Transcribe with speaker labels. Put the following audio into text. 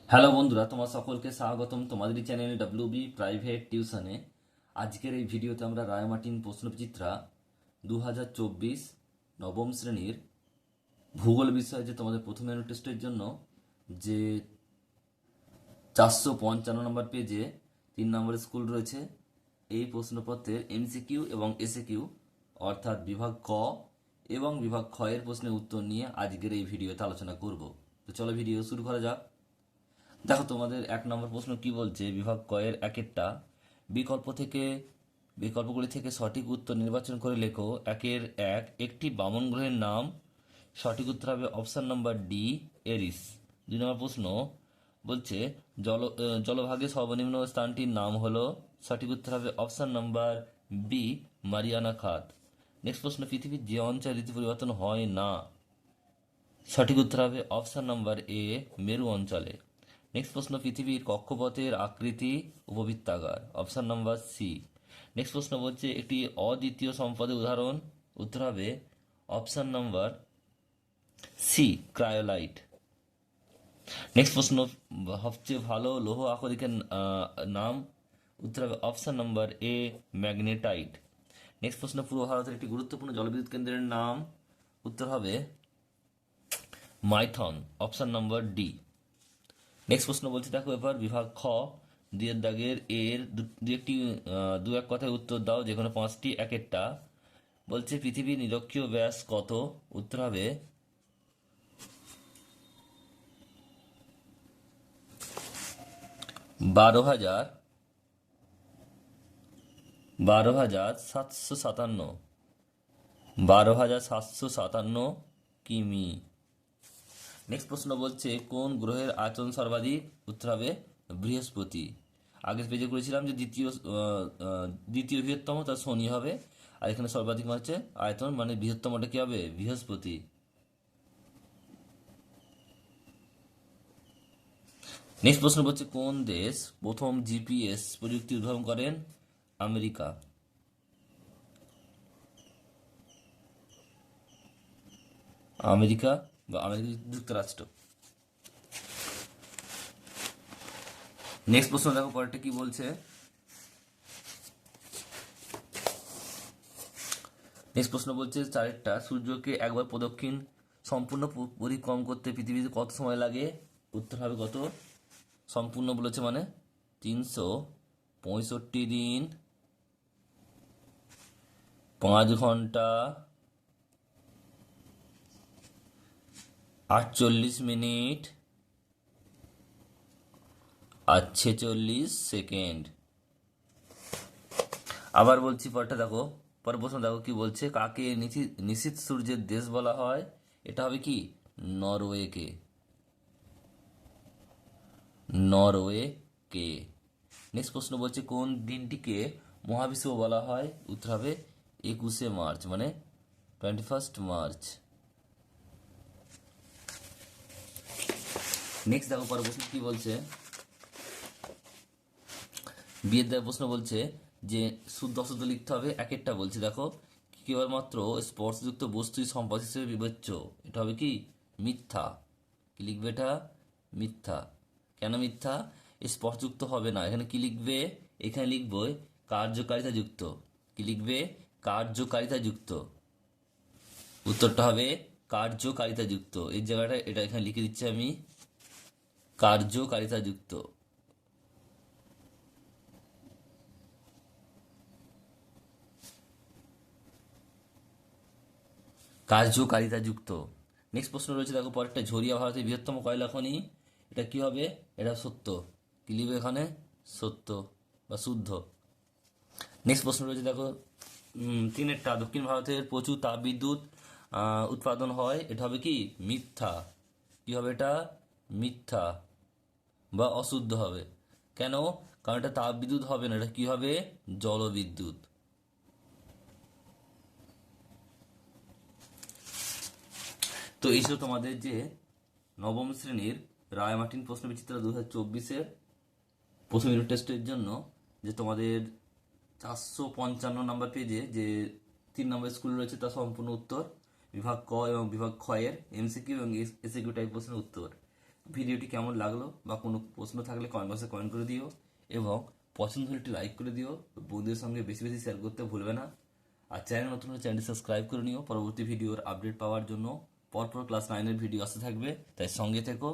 Speaker 1: Hello বন্ধুরা, তোমার সকলকে স্বাগতম তোমাদেরই চ্যানেল ডাব্লিউবি প্রাইভেট টিউশনে। আজকের এই ভিডিওতে আমরা রায়মার্টিন প্রশ্নবিচিত্রা 2024 নবম শ্রেণীর ভূগোল বিষয়ে যে তোমাদের প্রথম ইউনিট টেস্টের জন্য যে 455 নম্বর পেজে 3 নম্বরের স্কুল রয়েছে, এই প্রশ্নপত্রের এমসিকিউ এবং এসএকিউ অর্থাৎ বিভাগ ক এবং বিভাগ খ এর প্রশ্নের উত্তর নিয়ে আজকের এই ভিডিওতে আলোচনা করব। তো চলো ভিডিও শুরু করা যাক। দেখো তোমাদের 1 নম্বর প্রশ্ন কি বলছে, বিভাগ কয়ের একেরটা বিকল্প থেকে বিকল্পগুলি থেকে সঠিক উত্তর নির্বাচন করে লেখো। একের এক, একটি বামন গ্রহের নাম। সঠিক উত্তর হবে অপশন নাম্বার ডি, এরিস। 2 নম্বর প্রশ্ন বলছে জলভাগে সর্বনিম্ন স্থানটির নাম হলো। সঠিক উত্তর হবে অপশন নাম্বার বি, মারিয়ানা খাত। নেক্সট প্রশ্ন, পৃথিবীর যে অঞ্চলে ঋতু পরিবর্তন হয় না। সঠিক উত্তর হবে অপশন নাম্বার এ, মেরু অঞ্চলে। নেক্সট প্রশ্ন, পৃথিবীর কক্ষপথের আকৃতি উপবৃত্তাকার। Option number C. নেক্সট প্রশ্ন বলছে একটি অদ্বিতীয় সম্পদের উদাহরণ। উত্তর হবে option number C, cryolite. Next প্রশ্ন, সবচেয়ে ভালো লৌহ আকরিকের নাম। উত্তর হবে option number A, magnetite. Next প্রশ্ন, পূর্ব ভারতের একটি গুরুত্বপূর্ণ জলবিদ্যুৎ কেন্দ্রের নাম। উত্তর হবে Maithon, option number D. Next প্রশ্ন বলছে, দেখো এবার বিভাগ খ, দুইয়ের দাগের এর দু এক কথায় উত্তর দাও, যে কোনো 5টি একেরটা। বলছে পৃথিবীর নিরক্ষীয় ব্যাস কত। উত্তর হবে 12,000 12,757 12,757 কিমি। নেক্সট প্রশ্ন বলছে কোন গ্রহের আয়তন সর্বাধিক। উত্তর হবে বৃহস্পতি। আগের পেজে করেছিলাম যে দ্বিতীয় বৃহত্তম তার শনি হবে, আর এখানে সর্বাধিক মানে হচ্ছে আয়তন, মানে বৃহত্তমটা কি হবে, বৃহস্পতি। নেক্সট প্রশ্ন বলছে কোন দেশ প্রথম জিপিএস প্রযুক্তি উদ্ভাবন করেন। আমেরিকা। আমেরিকা বা আমেরিকা যুক্তরাষ্ট্র। নেক্সট প্রশ্ন দেখো পরেরটা কি বলছে। নেক্সট প্রশ্ন বলছে চারেরটা, সূর্যকে একবার প্রদক্ষিণ সম্পূর্ণ পরিক্রম করতে পৃথিবীতে কত সময় লাগে। উত্তর হবে কত, সম্পূর্ণ বলেছে মানে 365 দিন, 5 ঘন্টা, 48 মিনিট আর 46 সেকেন্ড। আবার বলছি পরটা দেখো, পরের প্রশ্ন দেখো কি বলছে, কাকে নিশীথ সূর্যের দেশ বলা হয়। এটা হবে কি, নরওয়েকে। নরওয়েকে। নেক্সট প্রশ্ন বলছে কোন দিনটিকে মহাবিষুব বলা হয়। উত্তর হবে 21শে মার্চ, মানে 21st মার্চ। নেক্সট দেখো পরের প্রশ্ন কি বলছে, বিয়ের দেওয়ার প্রশ্ন বলছে যে শুদ্ধ অশুদ্ধ লিখতে হবে। একেরটা বলছে দেখো, কেবলমাত্র স্পর্শযুক্ত বস্তুই সম্পদ হিসেবে বিবেচ্য। এটা হবে কি, মিথ্যা। কি লিখবে এটা, মিথ্যা। কেন মিথ্যা, স্পর্শযুক্ত হবে না, এখানে কি লিখবে, এখানে লিখবো কার্যকারিতা যুক্ত। কি লিখবে, কার্যকারিতা যুক্ত। উত্তরটা হবে কার্যকারিতা যুক্ত। এই জায়গাটা এটা এখানে লিখে দিচ্ছি আমি, কার্যকারিতা যুক্ত। কার্যকারিতা যুক্ত। নেক্সট প্রশ্ন রয়েছে দেখো পরেরটা, ঝরিয়া ভারতের বৃহত্তম কয়লা খনি। এটা কি হবে, এটা সত্য। কি লিখবে এখানে, সত্য বা শুদ্ধ। নেক্সট প্রশ্ন রয়েছে দেখো, তিনেরটা, দক্ষিণ ভারতের প্রচুর তাপবিদ্যুৎ উৎপাদন হয়। এটা হবে কি, মিথ্যা। কি হবে এটা, মিথ্যা বা অশুদ্ধ হবে। কেন, কারণ এটা তাপবিদ্যুৎ হবে না, এটা কি হবে, জলবিদ্যুৎ। তো এই ছিল তোমাদের যে নবম শ্রেণীর রায়মার্টিন প্রশ্নবিচিত্রা 2024-এর প্রথম ইউনিট টেস্টের জন্য যে তোমাদের 455 নম্বর পেজে যে 3 নম্বর স্কুল রয়েছে তার সম্পূর্ণ উত্তর, বিভাগ ক এবং বিভাগ খ এর এমসিকিউ এবং এসিকিউ টাইপ প্রশ্নের উত্তর। ভিডিওটি কেমন লাগলো বা কোনো প্রশ্ন থাকলে কমেন্ট বক্সে কমেন্ট করে দিও এবং পছন্দ হলে একটি লাইক করে দিও। বন্ধুদের সঙ্গে বেশি বেশি শেয়ার করতে ভুলবে না। আর চ্যানেল নতুন হলে চ্যানেলটি সাবস্ক্রাইব করে নিও পরবর্তী ভিডিওর আপডেট পাওয়ার জন্য। পরপর ক্লাস 9-এর ভিডিও আসতে থাকবে, তাই সঙ্গে থেকো।